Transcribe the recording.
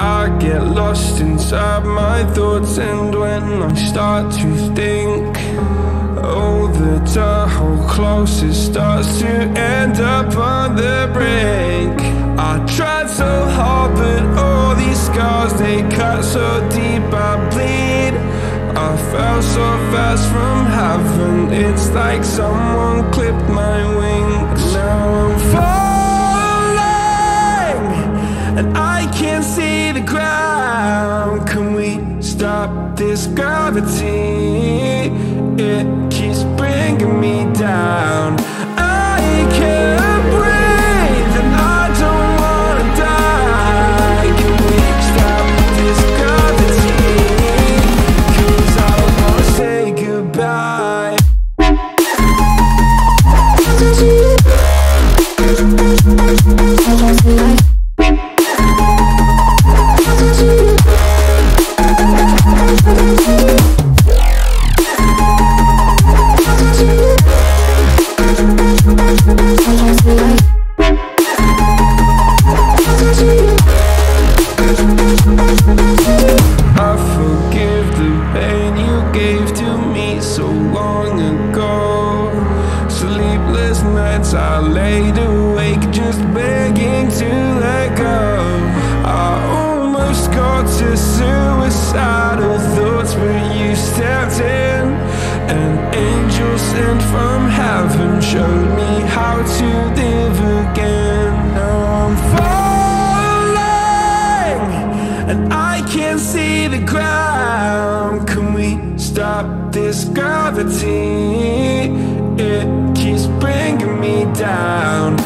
I get lost inside my thoughts, and when I start to think, oh, the Tahoe closest starts to end up on the brink. I tried so hard, but all these scars, they cut so deep I bleed. I fell so fast from heaven, it's like someone clipped my wings. Now I'm falling, and I can't see the ground. Can we stop this gravity? It keeps bringing me down. I can't breathe, and I don't wanna die. Can we stop this gravity? 'Cause I don't wanna say goodbye. I forgive the pain you gave to me so long ago. Sleepless nights I laid awake just begging to let go. I almost got to suicidal thoughts, but you stepped in. An angel sent from heaven showed me how to live again. Now I'm falling, and I can't see the ground. Can we stop this gravity? It keeps bringing me down.